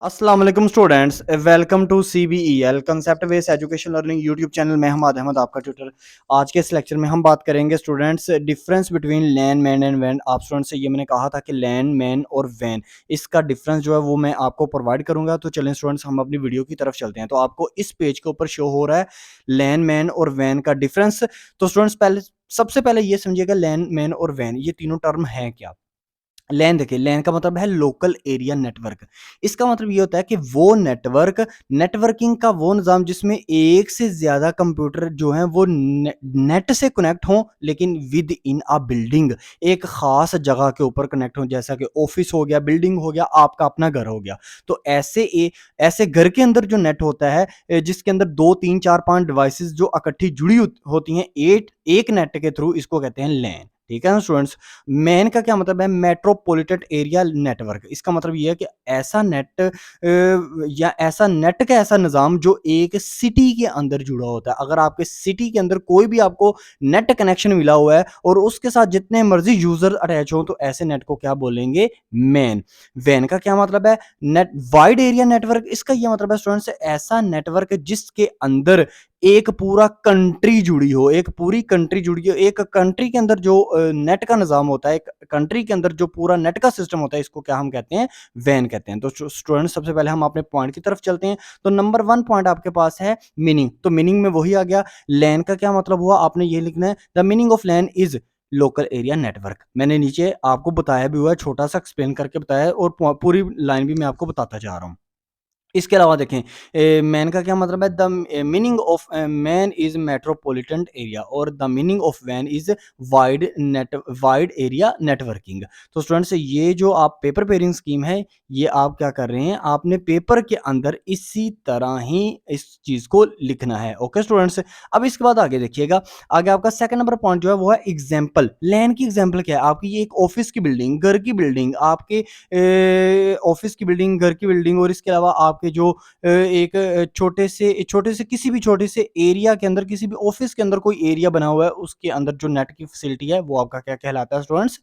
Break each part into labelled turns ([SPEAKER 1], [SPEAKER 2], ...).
[SPEAKER 1] अस्सलाम वालेकुम students, welcome to CBEL concept based education learning YouTube channel में हमाद अहमद आपका ट्यूटर। आज के इस लेक्चर में हम बात करेंगे students difference between LAN MAN and वैन। आप स्टूडेंट्स से ये मैंने कहा था कि लैन मैन और वैन, इसका डिफरेंस जो है वो मैं आपको प्रोवाइड करूंगा। तो चलें स्टूडेंट्स, हम अपनी वीडियो की तरफ चलते हैं। तो आपको इस पेज के ऊपर शो हो रहा है लैन मैन और वैन का डिफरेंस। तो स्टूडेंट्स पहले सबसे पहले ये समझिएगा लैन मैन और वैन ये तीनों टर्म है क्या। लैन देखिए, लैन का मतलब है लोकल एरिया नेटवर्क। इसका मतलब ये होता है कि वो नेटवर्क, नेटवर्किंग का वो निज़ाम जिसमें एक से ज़्यादा कंप्यूटर जो हैं वो नेट से कनेक्ट हों, लेकिन विद इन अ बिल्डिंग, एक ख़ास जगह के ऊपर कनेक्ट हों, जैसा कि ऑफिस हो गया, बिल्डिंग हो गया, आपका अपना घर हो गया। तो ऐसे घर के अंदर जो नेट होता है, जिसके अंदर 2 3 4 5 डिवाइसेस जो इकट्ठी जुड़ी होती हैं एक नेट के थ्रू, इसको कहते हैं लैन। ठीक है ना स्टूडेंट्स। मैन का क्या मतलब है, मेट्रोपॉलिटन एरिया नेटवर्क। इसका मतलब ये है कि ऐसा नेट या ऐसा नेट का ऐसा निज़ाम जो एक सिटी के अंदर जुड़ा होता है। अगर आपके सिटी के अंदर कोई भी आपको नेट कनेक्शन मिला हुआ है और उसके साथ जितने मर्जी यूजर अटैच हो, तो ऐसे नेट को क्या बोलेंगे, मैन। वैन का क्या मतलब है, नेट वाइड एरिया नेटवर्क। इसका यह मतलब है स्टूडेंट्स, ऐसा नेटवर्क जिसके अंदर एक पूरा कंट्री जुड़ी हो, एक पूरी कंट्री जुड़ी हो। एक कंट्री के अंदर जो नेट का निज़ाम होता है, एक कंट्री के अंदर जो पूरा नेट का सिस्टम होता है, इसको क्या हम कहते हैं, वैन कहते हैं। तो स्टूडेंट्स सबसे पहले हम अपने पॉइंट की तरफ चलते हैं। तो नंबर 1 पॉइंट आपके पास है मीनिंग। तो मीनिंग में वही आ गया, लैन का क्या मतलब हुआ, आपने ये लिखना है, the meaning of LAN is local area network. मैंने नीचे आपको बताया भी हुआ है, छोटा सा एक्सप्लेन करके बताया है, और पूरी लाइन भी मैं आपको बताता जा रहा हूँ। इसके अलावा देखें, मैन का क्या मतलब है, the meaning of MAN is metropolitan area, और द मीनिंग ऑफ वैन इज वाइड एरिया नेटवर्किंग। तो स्टूडेंट्स, ये जो आप पेपर पेयरिंग स्कीम है, ये आप क्या कर रहे हैं, आपने पेपर के अंदर इसी तरह ही इस चीज को लिखना है। Okay students. अब इसके बाद आगे देखिएगा, आगे आपका सेकंड नंबर पॉइंट जो है वो है एग्जाम्पल। लैन की एग्जाम्पल क्या है, आपकी ये एक ऑफिस की बिल्डिंग, घर की बिल्डिंग, आपके ऑफिस की बिल्डिंग, घर की बिल्डिंग, और इसके अलावा आपके जो एक छोटे से किसी भी छोटे से एरिया के अंदर, किसी भी ऑफिस के अंदर कोई एरिया बना हुआ है, उसके अंदर जो नेट की फैसिलिटी है वो आपका क्या कहलाता है स्टूडेंट्स,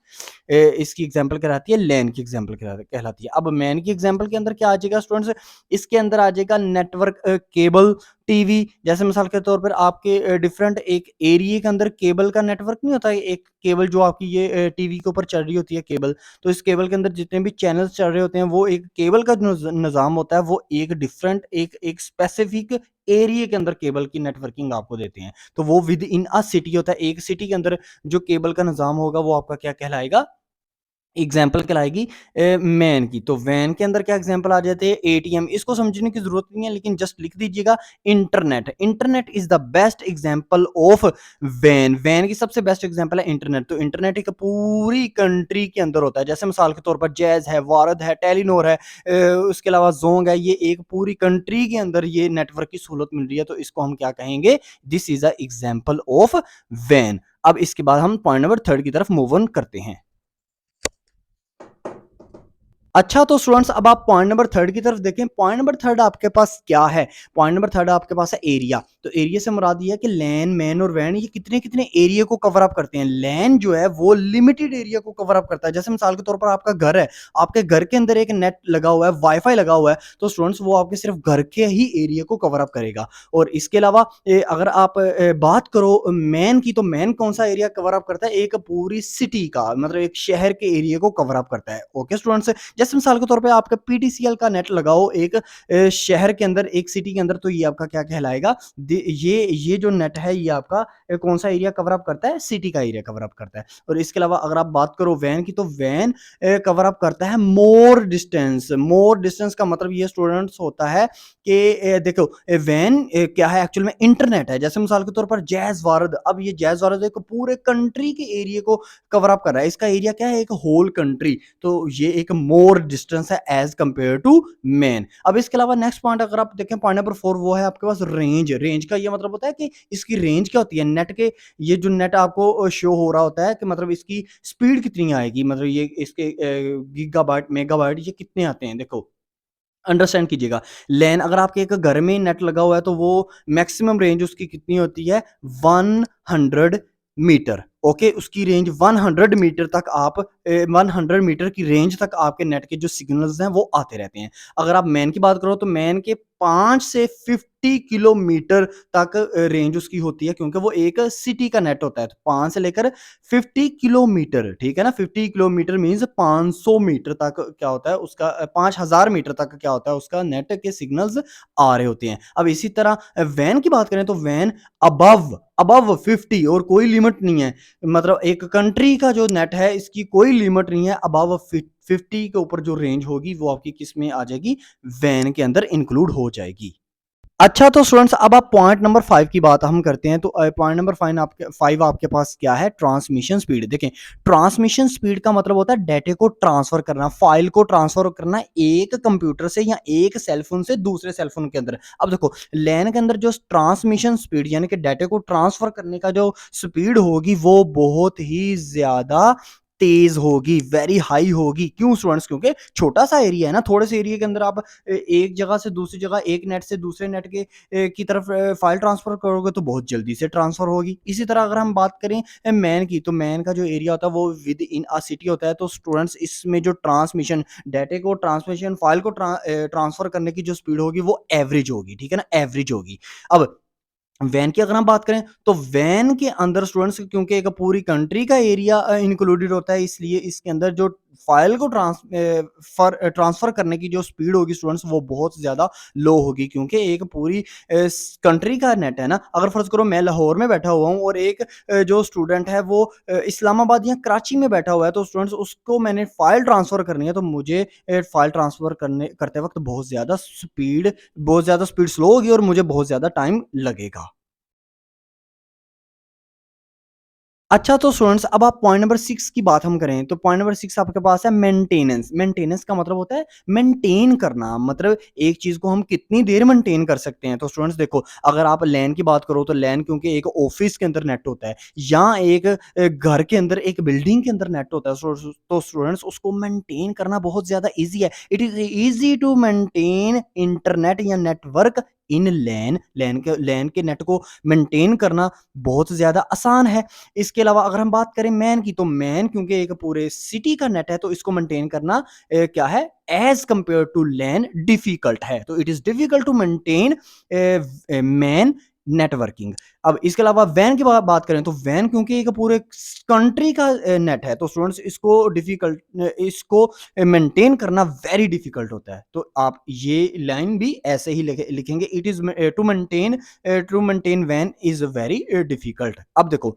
[SPEAKER 1] इसकी एग्जांपल कहलाती है लैन की एग्जांपल कहलाती है। अब मैन की एग्जांपल के अंदर क्या आ जाएगा स्टूडेंट्स, इसके अंदर आ जाएगा नेटवर्क, केबल, टीवी। जैसे मिसाल के तौर पर आपके डिफरेंट एक एरिया के अंदर केबल का नेटवर्क नहीं होता है, एक केबल जो आपकी ये टीवी के ऊपर चल रही होती है केबल। तो इस केबल के अंदर जितने भी चैनल्स चल रहे होते हैं, वो एक केबल का जो निज़ाम होता है, वो एक डिफरेंट एक स्पेसिफिक एरिया के अंदर केबल की नेटवर्किंग आपको देते हैं। तो वो विद इन अ सिटी होता है। एक सिटी के अंदर जो केबल का निज़ाम होगा वो आपका क्या कहलाएगा, एग्जाम्पल कहलाएगी मैन की। तो वैन के अंदर क्या एग्जाम्पल आ जाते हैं, एटीएम। इसको समझने की जरूरत नहीं है, लेकिन जस्ट लिख दीजिएगा internet. Internet is the best example of van. Van की सबसे बेस्ट एग्जाम्पल है इंटरनेट। तो इंटरनेट एक पूरी कंट्री के अंदर होता है। जैसे मिसाल के तौर पर जैज है, वारद है, टेलीनोर है, उसके अलावा जोंग है, ये एक पूरी कंट्री के अंदर ये नेटवर्क की सहूलत मिल रही है। तो इसको हम क्या कहेंगे, this is a example of वैन। अब इसके बाद हम पॉइंट नंबर 3 की तरफ मूव ऑन करते हैं। अच्छा, तो स्टूडेंट्स अब आप पॉइंट नंबर 3 की तरफ देखें। पॉइंट नंबर 3 आपके पास क्या है, पॉइंट नंबर 3 आपके पास है एरिया। तो एरिया से मुराद ये है कि लैन, मैन और वैन ये कितने कितने एरिया को कवर अप करते हैं। लैन जो है वो लिमिटेड एरिया को कवर अप करता है। जैसे मिसाल के तौर पर आपका घर है, आपके घर के अंदर एक नेट लगा हुआ है, वाईफाई लगा हुआ है, तो स्टूडेंट्स वो आपके सिर्फ घर के ही एरिया को कवर अप करेगा। और इसके अलावा अगर आप बात करो मैन की, तो मैन कौन सा एरिया कवर अप करता है, एक पूरी सिटी का, मतलब एक शहर के एरिया को कवर अप करता है। Okay students. जैसे मिसाल के तौर पे आपका पीटीसीएल का नेट लगाओ एक शहर के अंदर, एक सिटी के अंदर, तो ये आपका क्या कहलाएगा, ये जो नेट है ये आपका कौन सा एरिया कवर अप करता है, सिटी का एरिया कवर अप करता है। और इसके अलावा अगर आप बात करो वैन की, तो वैन कवर अप करता है मोर डिस्टेंस। मोर डिस्टेंस का मतलब ये स्टूडेंट्स होता है कि देखो वैन क्या है, एक्चुअल में इंटरनेट है। जैसे मिसाल के तौर पर जैज वारद, अब ये जैज वारद एक पूरे कंट्री के एरिया को कवर अप कर रहा है। इसका एरिया क्या है, एक होल कंट्री। तो ये एक मोर डिस्टेंस है एज कंपेयर टू मैन। अब इसके अलावा नेक्स्ट पॉइंट अगर आप देखें, पॉइंट नंबर 4, वो है आपके पास रेंज। रेंज का ये मतलब होता है कि इसकी रेंज क्या होती है, नेट के, ये जो नेट आपको शो हो रहा होता है कि मतलब इसकी स्पीड कितनी आएगी, मतलब ये इसके गीगाबाइट, मेगाबाइट ये कितने आते हैं, देखो अंडरस्टैंड कीजिएगा। लैन अगर आपके एक घर में नेट लगा हुआ है, तो वो मैक्सिमम रेंज उसकी कितनी होती है, 100 मीटर। ओके, उसकी रेंज 100 मीटर तक आप 100 मीटर की रेंज तक आपके नेट के जो सिग्नल्स हैं वो आते रहते हैं। अगर आप मैन की बात करो तो मैन के 5 से 50 किलोमीटर तक रेंज उसकी होती है, क्योंकि वो एक सिटी का नेट होता है। तो 5 से लेकर 50 किलोमीटर, ठीक है ना? 50 किलोमीटर मीन्स 500 मीटर तक क्या होता है उसका 5000 मीटर तक क्या होता है उसका नेट के सिग्नल्स आ रहे होते हैं। अब इसी तरह वैन की बात करें तो वैन अबव अबव 50 और कोई लिमिट नहीं है। मतलब एक कंट्री का जो नेट है इसकी कोई लिमिट नहीं है। अबव 50 के ऊपर जो रेंज होगी वो आपकी किस में आ जाएगी? वैन के अंदर इंक्लूड हो जाएगी। अच्छा, तो स्टूडेंट्स अब आप पॉइंट नंबर 5 की बात हम करते हैं। तो पॉइंट नंबर 5 आपके पास क्या है? Transmission speed. देखें, ट्रांसमिशन स्पीड का मतलब होता है डेटा को ट्रांसफर करना, फाइल को ट्रांसफर करना एक कंप्यूटर से या एक सेल फोन से दूसरे सेल फोन के अंदर। अब देखो, लैन के अंदर जो ट्रांसमिशन स्पीड यानी कि डेटा को ट्रांसफर करने का जो स्पीड होगी वो बहुत ही ज्यादा तेज होगी, वेरी हाई होगी। क्यों स्टूडेंट्स? क्योंकि छोटा सा एरिया है ना, थोड़े से एरिया के अंदर आप एक जगह से दूसरी जगह, एक नेट से दूसरे नेट के की तरफ फाइल ट्रांसफर करोगे तो बहुत जल्दी से ट्रांसफर होगी। इसी तरह अगर हम बात करें मैन की, तो मैन का जो एरिया होता है वो विद इन अ सिटी होता है। तो स्टूडेंट्स इसमें जो ट्रांसमिशन डाटा को ट्रांसमिशन फाइल को ट्रांसफर करने की जो स्पीड होगी वो एवरेज होगी, ठीक है ना? एवरेज होगी। अब वैन की अगर हम बात करें तो वैन के अंदर स्टूडेंट्स, क्योंकि एक पूरी कंट्री का एरिया इंक्लूडेड होता है, इसलिए इसके अंदर जो फाइल को ट्रांसफर करने की जो स्पीड होगी स्टूडेंट्स वो बहुत ज़्यादा लो होगी, क्योंकि एक पूरी कंट्री का नेट है ना। अगर फर्ज करो मैं लाहौर में बैठा हुआ हूँ और एक जो स्टूडेंट है वो इस्लामाबाद या कराची में बैठा हुआ है, तो स्टूडेंट्स उसको मैंने फाइल ट्रांसफर करनी है, तो मुझे फाइल ट्रांसफर करते वक्त बहुत ज़्यादा स्पीड स्लो होगी और मुझे बहुत ज़्यादा टाइम लगेगा। अच्छा, तो स्टूडेंट्स अब आप पॉइंट नंबर 6 की बात हम करें तो पॉइंट नंबर 6 आपके पास है मेंटेनेंस। मेंटेनेंस का मतलब होता है मेंटेन करना, मतलब एक चीज़ को हम कितनी देर मेंटेन कर सकते हैं। तो स्टूडेंट्स देखो, अगर आप लैन की बात करो तो लैन क्योंकि एक ऑफिस के अंदर नेट होता है या एक घर के अंदर, एक बिल्डिंग के अंदर नेट होता है, तो स्टूडेंट्स उसको मेंटेन करना बहुत ज़्यादा ईज़ी है। It is easy to maintain internet या नेटवर्क इन लैन। लैन के नेट को मेंटेन करना बहुत ज़्यादा आसान है। इसके अलावा अगर हम बात करें मैन की, तो मैन क्योंकि एक पूरे सिटी का नेट है तो इसको मेंटेन करना क्या है? As compare to LAN difficult है। तो it is difficult to maintain MAN networking. अब इसके अलावा वैन की बात करें तो वैन क्योंकि एक पूरे कंट्री का नेट है, तो स्टूडेंट्स इसको मेंटेन करना वेरी डिफिकल्ट होता है। तो आप ये लाइन भी ऐसे ही लिखेंगे, इट इज टू मेंटेन वैन इज वेरी डिफिकल्ट। अब देखो,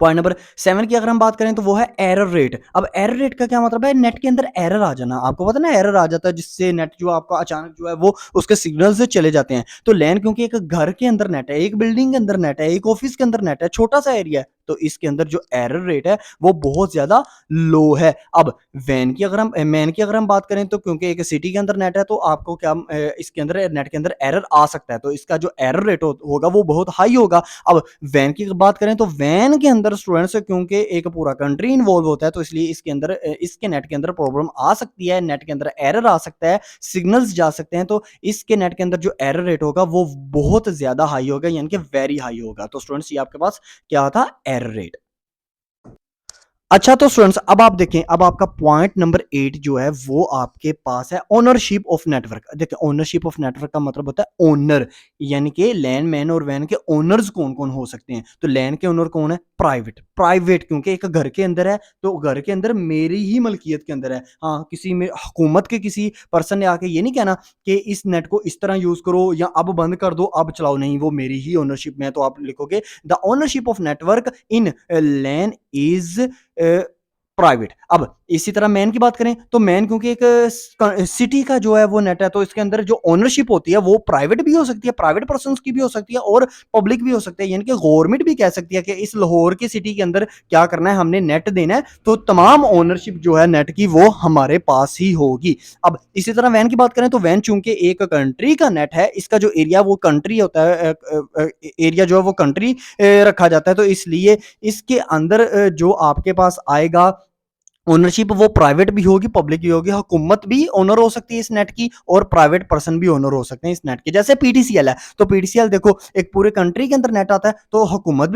[SPEAKER 1] पॉइंट नंबर 7 की अगर हम बात करें तो वो है एरर रेट। अब एरर रेट का क्या मतलब है? नेट के अंदर एरर आ जाना। आपको पता है ना, एरर आ जाता है जिससे नेट जो आपका अचानक जो है वो उसके सिग्नल से चले जाते हैं। तो लैन क्योंकि एक घर के अंदर नेट है, एक बिल्डिंग के अंदर नेट है, एक ऑफिस के अंदर नेट है, छोटा सा एरिया है, तो इसके अंदर जो एरर रेट है वो बहुत ज्यादा लो है। अब मैन की अगर हम बात करें तो क्योंकि एक सिटी के अंदर नेट है तो आपको क्या इसके अंदर नेट के अंदर एरर आ सकता है, तो इसका जो एरर रेट होगा वो बहुत हाई होगा। अब वैन की बात करें तो वैन के अंदर स्टूडेंट्स क्योंकि एक पूरा कंट्री इन्वॉल्व होता है, तो इसलिए इसके अंदर इसके नेट के अंदर प्रॉब्लम आ सकती है, नेट के अंदर एरर आ सकता है, सिग्नल्स जा सकते हैं। तो इसके नेट के अंदर जो एरर रेट होगा वो बहुत ज्यादा हाई होगा, यानी कि वेरी हाई होगा। तो स्टूडेंट्स ये आपके पास क्या था? Error rate. अच्छा, तो स्टूडेंट्स अब आप देखें, अब आपका पॉइंट नंबर 8 जो है वो आपके पास है ओनरशिप ऑफ नेटवर्क। देखिए, ओनरशिप ऑफ नेटवर्क का मतलब होता है ओनर, यानी कि लैन मैन और वैन के ओनर्स कौन कौन हो सकते हैं। तो लैन के ओनर कौन है? प्राइवेट। प्राइवेट क्योंकि एक घर के अंदर है, तो घर के अंदर मेरी ही मलकियत के अंदर है। हाँ, किसी में हुकूमत के किसी पर्सन ने आके ये नहीं कहना कि इस नेट को इस तरह यूज करो या अब बंद कर दो, अब चलाओ, नहीं, वो मेरी ही ओनरशिप में है। तो आप लिखोगे the ownership of network in LAN is private. अब इसी तरह मैन की बात करें तो मैन क्योंकि एक सिटी का जो है वो नेट है, तो इसके अंदर जो ओनरशिप होती है वो प्राइवेट भी हो सकती है, प्राइवेट पर्सन की भी हो सकती है और पब्लिक भी हो सकती है, यानी कि गवर्नमेंट भी कह सकती है कि इस लाहौर की सिटी के अंदर क्या करना है, हमने नेट देना है, तो तमाम ओनरशिप जो है नेट की वो हमारे पास ही होगी। अब इसी तरह वैन की बात करें तो वैन चूंकि एक कंट्री का नेट है, इसका जो एरिया वो कंट्री होता है, एरिया जो है वो कंट्री रखा जाता है, तो इसलिए इसके अंदर जो आपके पास आएगा ओनरशिप वो प्राइवेट भी होगी, पब्लिक भी होगी, हुकूमत भी ओनर हो सकती है इस नेट की और प्राइवेट पर्सन भी ओनर हो सकते हैं इस नेट के। जैसे पीटीसीएल है, तो पीटीसीएल देखो एक पूरे कंट्री के अंदर नेट आता है, तो हुकूमत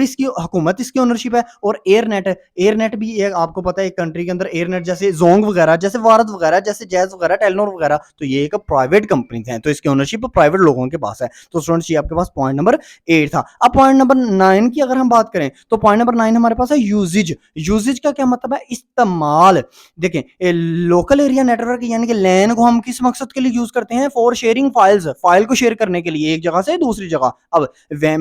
[SPEAKER 1] इसकी ओनरशिप है। और एयरनेट है, एयरनेट भी एक आपको पता है एक कंट्री के अंदर एयरनेट जैसे जोंग वगैरह, जैसे भारत वगैरह, जैसे जैज वगैरह, टेलीनॉर वगैरह, तो ये एक प्राइवेट कंपनी है, तो इसकी ओनरशिप प्राइवेट लोगों के पास है। तो स्टूडेंट्स ये आपके पास पॉइंट नंबर 8 था। अब पॉइंट नंबर 9 की अगर हम बात करें, तो पॉइंट नंबर 9 हमारे पास है यूजेज। यूजेज का क्या मतलब है? इस्तेमाल। देखें, लोकल एरिया नेटवर्क यानी कि लैन को हम किस मकसद के लिए यूज करते हैं? फॉर शेयरिंग फाइल्स, फाइल को शेयर करने के लिए एक जगह से दूसरी जगह। अब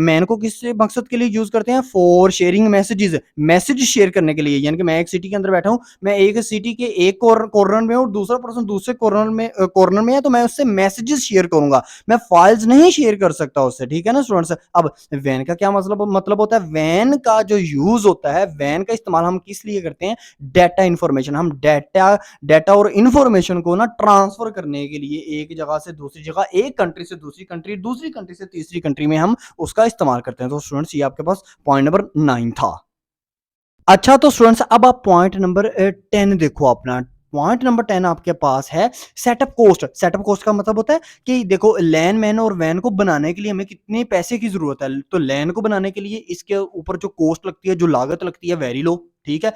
[SPEAKER 1] मैन को किस मकसद के लिए यूज करते हैं? For sharing messages, message share करने के लिए। यानी कि मैं एक सिटी के अंदर बैठा हूं, मैं एक सिटी के एक कॉर्नर में और दूसरा पर्सन दूसरे कॉर्नर में है, तो मैं उससे मैसेजेस शेयर करूंगा, मैं फाइल्स नहीं शेयर कर सकता उससे। ठीक है ना स्टूडेंट्स? अब वैन का क्या मतलब होता है? वैन का जो यूज होता है, वैन का इस्तेमाल हम किस लिए करते हैं? डाटा इंफॉर्मेशन, हम डाटा और इंफॉर्मेशन को ना ट्रांसफर करने के लिए एक जगह से दूसरी जगह, एक कंट्री से दूसरी कंट्री, दूसरी कंट्री से तीसरी कंट्री में हम उसका इस्तेमाल करते हैं। तो स्टूडेंट्स ये आपके पास पॉइंट नंबर 9 था। अच्छा, तो स्टूडेंट्स अब आप पॉइंट नंबर 10 देखो अपना। पॉइंट नंबर 10 आपके पास है सेटअप कॉस्ट। सेटअप कॉस्ट का मतलब होता है कि देखो लैन मैन और वैन को बनाने के लिए हमें कितने पैसे की जरूरत है। तो लैन को बनाने के लिए इसके ऊपर जो कॉस्ट लगती है, जो लागत लगती है, वेरी लो। ठीक है।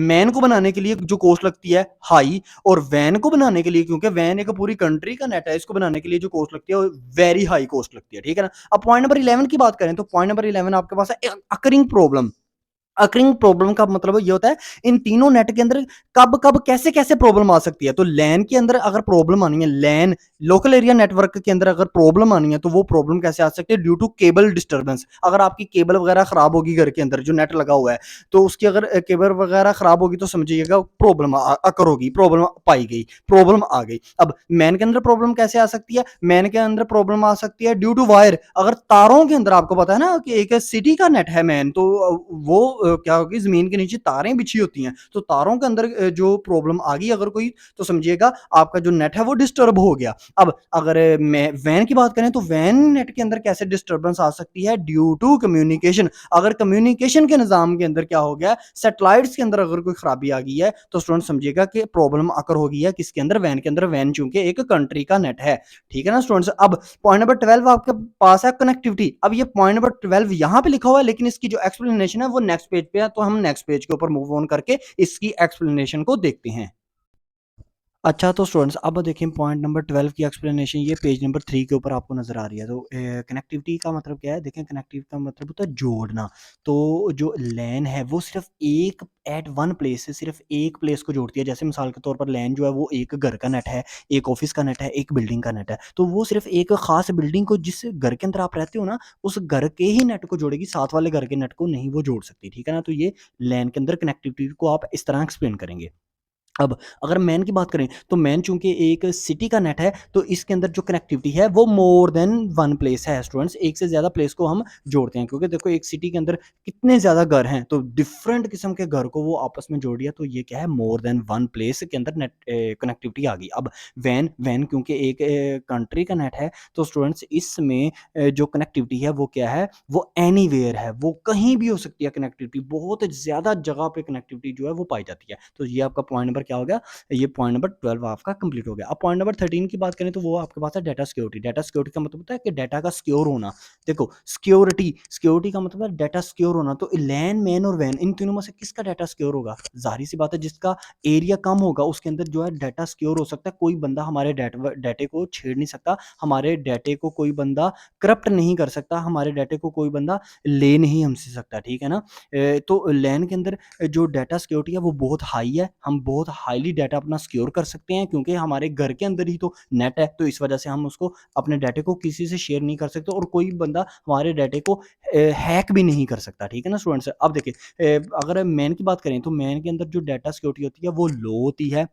[SPEAKER 1] मैन को बनाने के लिए जो कॉस्ट लगती है हाई, और वैन को बनाने के लिए, क्योंकि वैन एक पूरी कंट्री का नेट है, इसको बनाने के लिए जो कॉस्ट लगती है वो वेरी हाई कॉस्ट लगती है। ठीक है ना? अब पॉइंट नंबर 11 की बात करें, तो पॉइंट नंबर 11 आपके पास है अकरिंग प्रॉब्लम। अकरिंग प्रॉब्लम का मतलब ये होता है इन तीनों नेट के अंदर कब कब कैसे कैसे प्रॉब्लम आ सकती है। तो लैन के अंदर अगर प्रॉब्लम आनी है, लैन लोकल एरिया नेटवर्क के अंदर अगर प्रॉब्लम आनी है, तो वो प्रॉब्लम कैसे आ सकती है? Due to cable disturbance. अगर आपकी केबल वगैरह खराब होगी घर के अंदर जो नेट लगा हुआ है, तो उसकी अगर केबल वगैरह खराब होगी, तो समझिएगा प्रॉब्लम अकर होगी, प्रॉब्लम पाई गई, प्रॉब्लम आ गई। अब मैन के अंदर प्रॉब्लम कैसे आ सकती है? मैन के अंदर प्रॉब्लम आ सकती है ड्यू टू वायर। अगर तारों के अंदर, आपको पता है ना कि एक सिटी का नेट है मैन, तो वो क्या होगी, जमीन के नीचे तारें बिछी होती हैं, तो तारों के अंदर जो प्रॉब्लम आ गई अगर कोई, तो समझिएगा आपका जो नेट है वो डिस्टर्ब हो गया। अब अगर मैं वैन की बात करें, तो वैन नेट के अंदर कैसे डिस्टर्बेंस आ सकती है? Due to communication. अगर कम्युनिकेशन के निजाम के अंदर क्या हो गया, सैटेलाइट्स के अंदर अगर कोई खराबी आ गई है, तो स्टूडेंट समझिएगा कि प्रॉब्लम अकर हो गई है किसके अंदर? वैन के अंदर। वैन चूंकि एक कंट्री का नेट है। ठीक है ना स्टूडेंट्स? अब पॉइंट नंबर 12 आपके पास है कनेक्टिविटी। अब ये पॉइंट नंबर 12 यहाँ पे लिखा हुआ है, लेकिन इसकी जो एक्सप्लेनेशन है वो नेक्स्ट पेज पे है, तो हम नेक्स्ट पेज के ऊपर मूव ऑन करके इसकी एक्सप्लेनेशन को देखते हैं। अच्छा, तो स्टूडेंट्स अब देखिए पॉइंट नंबर 12 की एक्सप्लेनेशन ये पेज नंबर 3 के ऊपर आपको नज़र आ रही है। तो कनेक्टिविटी का मतलब क्या है? देखें, कनेक्टिविटी का मतलब होता है जोड़ना। तो जो लैन है वो सिर्फ एक एट वन प्लेस से सिर्फ एक प्लेस को जोड़ती है। जैसे मिसाल के तौर पर लैन जो है वो एक घर का नेट है, एक ऑफिस का नेट है, एक बिल्डिंग का नेट है। तो वो सिर्फ एक खास बिल्डिंग को, जिस घर के अंदर आप रहते हो ना, उस घर के ही नेट को जोड़ेगी, साथ वाले घर के नेट को नहीं वो जोड़ सकती। ठीक है ना? तो ये लैन के अंदर कनेक्टिविटी को आप इस तरह एक्सप्लेन करेंगे। अब अगर मैन की बात करें, तो मैन चूंकि एक सिटी का नेट है, तो इसके अंदर जो कनेक्टिविटी है वो मोर देन वन प्लेस है स्टूडेंट्स। एक से ज़्यादा प्लेस को हम जोड़ते हैं, क्योंकि देखो एक सिटी के अंदर कितने ज़्यादा घर हैं, तो डिफरेंट किस्म के घर को वो आपस में जोड़ दिया, तो ये क्या है? मोर देन वन प्लेस के अंदर नेट कनेक्टिविटी आ गई। अब वैन वैन क्योंकि एक कंट्री का नेट है, तो स्टूडेंट्स इसमें जो कनेक्टिविटी है वो क्या है? वो एनीवेयर है, वो कहीं भी हो सकती है कनेक्टिविटी, बहुत ज़्यादा जगह पे कनेक्टिविटी जो है वो पाई जाती है। तो ये आपका पॉइंट नंबर क्या हो गया? ये पॉइंट नंबर 12 आपका कंप्लीट हो गया। अब पॉइंट नंबर 13 की बात करें, तो वो आपके पास है डाटा सिक्योरिटी। डाटा सिक्योरिटी का मतलब होता है कि डाटा का सिक्योर होना। देखो, सिक्योरिटी सिक्योरिटी का मतलब है डाटा सिक्योर होना। तो लैन मैन और वैन, इन तीनों में से किसका डाटा सिक्योर होगा? जाहिर सी बात है जिसका एरिया कम होगा उसके अंदर जो है डाटा सिक्योर हो सकता है। कोई बंदा हमारे डाटे को छेड़ नहीं सकता, हमारे डाटे को कोई बंदा करप्ट नहीं कर सकता, हमारे डाटे को कोई बंदा ले नहीं हमसे सकता। ठीक है ना? तो लैन के अंदर जो डाटा सिक्योरिटी है वो बहुत हाई है। हम बहुत हाईली डाटा अपना सिक्योर कर सकते हैं, क्योंकि हमारे घर के अंदर ही तो नेट है, तो इस वजह से हम उसको अपने डाटे को किसी से शेयर नहीं कर सकते, और कोई बंदा हमारे डाटे को हैक भी नहीं कर सकता। ठीक है ना स्टूडेंट्स? अब देखिए, अगर मैन की बात करें, तो मैन के अंदर जो डाटा सिक्योरिटी होती है वो लो होती है।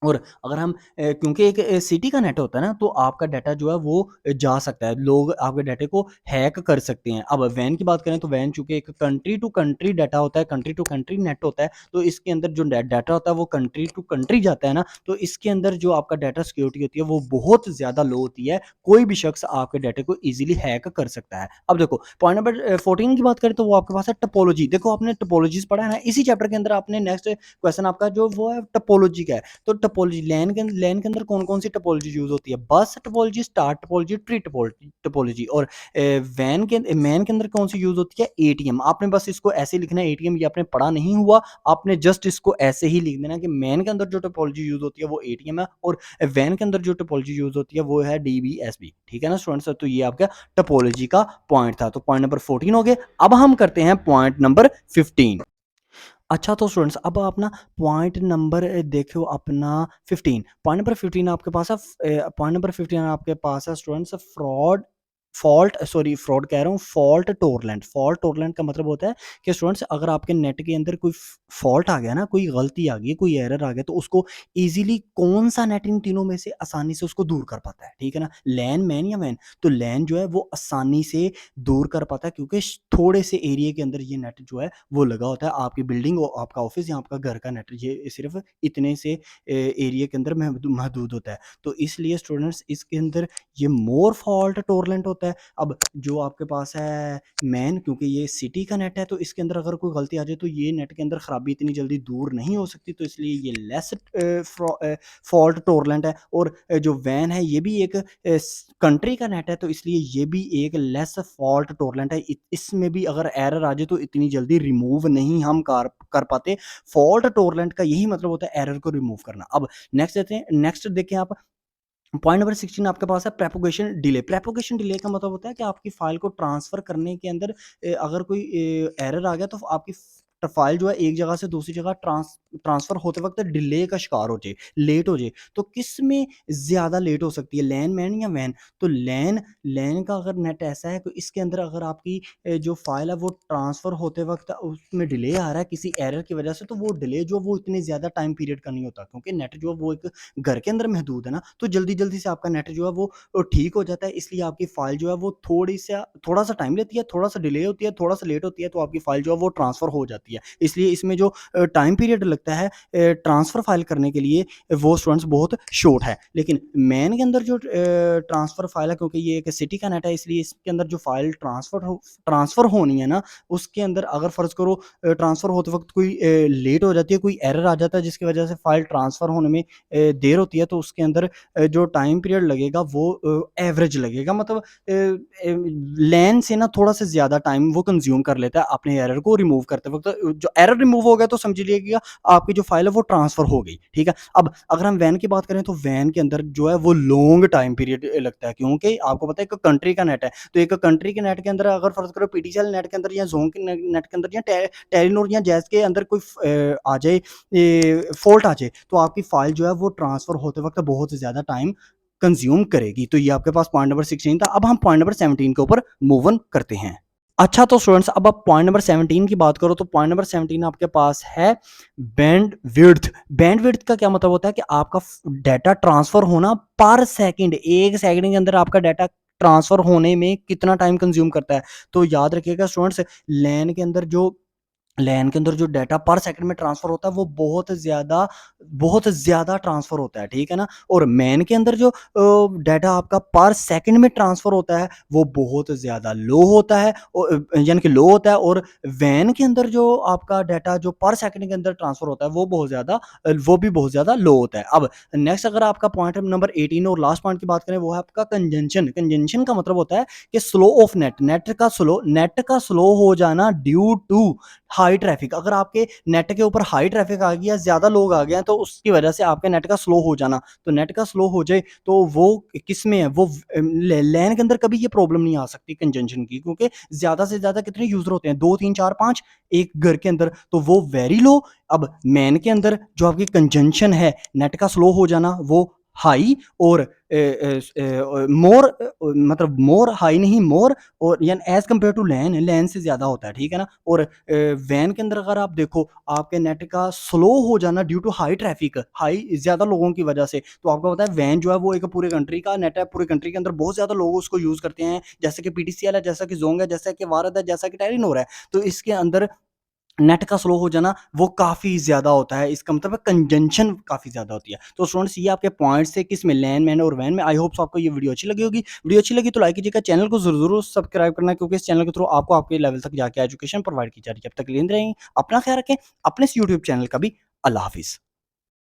[SPEAKER 1] और अगर हम क्योंकि एक सिटी का नेट होता है ना, तो आपका डाटा जो है वो जा सकता है, लोग आपके डाटे को हैक कर सकते हैं। अब वैन की बात करें तो वैन चूँकि एक कंट्री टू कंट्री डाटा होता है, कंट्री टू कंट्री नेट होता है, तो इसके अंदर जो डाटा होता है वो कंट्री टू कंट्री जाता है ना, तो इसके अंदर जो आपका डाटा सिक्योरिटी होती है वो बहुत ज़्यादा लो होती है। कोई भी शख्स आपके डाटे को ईज़िली हैक कर सकता है। अब देखो पॉइंट नंबर 14 की बात करें तो वो आपके पास है टोपोलॉजी। देखो आपने टोपोलॉजीज़ पढ़ा है ना, इसी चैप्टर के अंदर आपने नेक्स्ट क्वेश्चन आपका जो वो है टोपोलॉजी का है। तो टोपोलॉजी लैन के अंदर कौन-कौन सी टोपोलॉजी यूज़ होती है? बस topology, star topology, tree topology और मैन के अंदर कौन-सी यूज़ होती है? एटीएम। आपने बस इसको ऐसे ही लिखना है एटीएम, ये आपने पढ़ा नहीं हुआ, आपने जस्ट इसको ऐसे ही लिख देना कि मैन के अंदर जो टोपोलॉजी यूज़ होती है वो एटीएम है और वैन के अंदर जो टोपोलॉजी यूज़ होती है वो है डीबीएसबी। ठीक है ना स्टूडेंट्स? तो ये आपका टोपोलॉजी का पॉइंट था। तो पॉइंट नंबर 14 हो गए। अब हम करते हैं पॉइंट नंबर 15। अच्छा तो स्टूडेंट्स अब आप ना पॉइंट नंबर देखो अपना 15 पॉइंट नंबर 15 आपके पास है पॉइंट नंबर 15 आपके पास है स्टूडेंट्स फ्रॉड कह रहा हूँ फॉल्ट टोरलेंट का मतलब होता है कि स्टूडेंट्स अगर आपके नेट के अंदर कोई फॉल्ट आ गया ना, कोई गलती आ गई, कोई एरर आ गया, तो उसको इजीली कौन सा नेट इन तीनों में से आसानी से उसको दूर कर पाता है? ठीक है ना, लैन मैन या वैन? तो लैन जो है वो आसानी से दूर कर पाता है क्योंकि थोड़े से एरिया के अंदर ये नेट जो है वो लगा होता है। आपकी बिल्डिंग और आपका ऑफिस या आपका घर का नेट ये सिर्फ इतने से एरिया के अंदर महदूद होता है। तो इसलिए स्टूडेंट्स इसके अंदर ये मोर फॉल्ट टोरलेंट होता है। अब जो आपके पास है मैन, क्योंकि ये सिटी का नेट है तो इसके अंदर अगर कोई गलती आ जाए तो ये नेट के अंदर खराबी इतनी जल्दी दूर नहीं हो सकती, तो इसलिए ये लेस फॉल्ट टोरलेंट है। और जो वैन है ये भी एक कंट्री का नेट है तो इसलिए ये भी एक लेस फॉल्ट टोरलेंट है। इसमें भी अगर एरर आ जाए तो इतनी जल्दी रिमूव नहीं हम कर पाते। फॉल्ट टोरलेंट का यही मतलब होता है एरर को रिमूव करना। अब नेक्स्ट देखें आप पॉइंट नंबर 16 आपके पास है प्रोपगेशन डिले। प्रोपगेशन डिले का मतलब होता है कि आपकी फाइल को ट्रांसफर करने के अंदर अगर कोई एरर आ गया तो आपकी फाइल जो है एक जगह से दूसरी जगह ट्रांसफर होते वक्त डिले का शिकार हो जाए, लेट हो जाए। तो किस में ज़्यादा लेट हो सकती है, लैन मैन या वैन? तो लैन लैन का अगर नेट ऐसा है तो इसके अंदर अगर आपकी जो फाइल है वो ट्रांसफर होते वक्त उसमें डिले आ रहा है किसी एरर की वजह से, तो वो डिले जो वो इतने ज़्यादा टाइम पीरियड का नहीं होता क्योंकि नेट जो है वो एक घर के अंदर महदूद है ना, तो जल्दी-जल्दी से आपका नेट जो है वो ठीक हो जाता है। इसलिए आपकी फ़ाइल जो है वो थोड़ा-सा टाइम लेती है, थोड़ा-सा डिले होती है, थोड़ा-सा लेट होती है, तो आपकी फ़ाइल जो है वो ट्रांसफ़र हो जाती है। इसलिए इसमें जो टाइम पीरियड लगता है ट्रांसफ़र फ़ाइल करने के लिए वो स्टूडेंट्स बहुत शॉर्ट है। लेकिन मैन के अंदर जो ट्रांसफ़र फ़ाइल है, क्योंकि ये एक सिटी का नेट है इसलिए इसके अंदर जो फ़ाइल ट्रांसफ़र होनी है ना, उसके अंदर अगर फ़र्ज़ करो ट्रांसफ़र होते वक़्त कोई लेट हो जाती है, कोई एरर आ जाता है जिसकी वजह से फ़ाइल ट्रांसफ़र होने में देर होती है, तो उसके अंदर जो टाइम पीरियड लगेगा वो एवरेज लगेगा, मतलब लैन से ना थोड़ा-सा ज़्यादा टाइम वो कंज़्यूम कर लेता है अपने एरर को रिमूव करते वक़्त। जो एरर रिमूव हो गया तो समझ लीजिएगा आपकी जो फ़ाइल है वो ट्रांसफ़र हो गई, ठीक है? अब अगर हम वैन की बात करें तो वैन के अंदर जो है वो लॉन्ग टाइम पीरियड लगता है, क्योंकि आपको पता है एक कंट्री का नेट है, तो एक कंट्री के नेट के अंदर अगर फ़र्ज़ करो पीटीसीएल नेट के अंदर या ज़ोन के नेट के अंदर या टेलीनॉर या जैज़ के अंदर कोई आ जाए फ़ॉल्ट आ जाए, तो आपकी फ़ाइल जो है वो ट्रांसफ़र होते वक़्त बहुत ज़्यादा टाइम कंज़्यूम करेगी। तो ये आपके पास पॉइंट नंबर 16 था। अब हम पॉइंट नंबर 17 के ऊपर मूव ऑन करते हैं। अच्छा तो स्टूडेंट्स अब आप पॉइंट नंबर 17 की बात करो तो पॉइंट नंबर 17 आपके पास है बैंडविड्थ। बैंडविड्थ का क्या मतलब होता है कि आपका डाटा ट्रांसफ़र होना पर सेकंड, 1 सेकंड के अंदर आपका डाटा ट्रांसफ़र होने में कितना टाइम कंज़्यूम करता है। तो याद रखिएगा स्टूडेंट्स, लैन के अंदर जो लैन के अंदर जो डाटा पर सेकंड में ट्रांसफ़र होता है वो बहुत ज़्यादा ट्रांसफ़र होता है, ठीक है ना? और मैन के अंदर जो डाटा आपका पर सेकंड में ट्रांसफ़र होता है वो बहुत ज़्यादा लो होता है, यानी कि लो होता है। और वैन के अंदर जो आपका डाटा जो पर सेकंड के अंदर ट्रांसफ़र होता है वो भी बहुत ज़्यादा लो होता है। अब नेक्स्ट अगर आपका पॉइंट नंबर 18 और लास्ट पॉइंट की बात करें वो है आपका कंजंक्शन। कंजंक्शन का मतलब होता है कि स्लो ऑफ नेट, नेट का स्लो हो जाना ड्यू टू हाई ट्रैफिक। अगर आपके नेट के ऊपर हाई ट्रैफिक आ गया, ज़्यादा लोग आ गए हैं तो उसकी वजह से आपके नेट का स्लो हो जाना। तो नेट का स्लो हो जाए तो वो किस में है, वो लैन के अंदर कभी ये प्रॉब्लम नहीं आ सकती कंजंक्शन की, क्योंकि ज़्यादा से ज़्यादा कितने यूज़र होते हैं, 2 3 4 5 एक घर के अंदर, तो वो वेरी लो। अब मैन के अंदर जो आपकी कंजंक्शन है, नेट का स्लो हो जाना, वो हाई और मोर मतलब मोर हाई नहीं मोर और यानी एज़ कंपेयर टू लैन, लैन से ज़्यादा होता है, ठीक है ना? और वैन के अंदर अगर आप देखो, आपके नेट का स्लो हो जाना due to high traffic, high ज़्यादा लोगों की वजह से, तो आपको पता है वैन जो है वो एक पूरे कंट्री का नेट है, पूरी कंट्री के अंदर बहुत ज़्यादा लोग उसको यूज़ करते हैं, जैसे कि पीटीसीएल है, जैसा कि ज़ोंग है, जैसा कि वारद है, जैसा कि टेलीनॉर है। तो इसके अंदर नेट का स्लो हो जाना वो काफ़ी ज़्यादा होता है, इसका मतलब है कंजंक्शन काफ़ी ज़्यादा होती है। तो स्टूडेंट्स ये आपके पॉइंट्स थे किसमें लैन, मैन और वैन में। आई होप सो आपको ये वीडियो अच्छी लगी होगी। वीडियो अच्छी लगी तो लाइक कीजिएगा, चैनल को ज़रूर सब्सक्राइब करना, क्योंकि इस चैनल के थ्रू आपको आपके लेवल तक जाके एजुकेशन प्रोवाइड की जा रही है। जब तक लेते रहें, अपना ख्याल रखें, अपने इस यूट्यूब चैनल का भी। अल्लाह हाफ़िज़।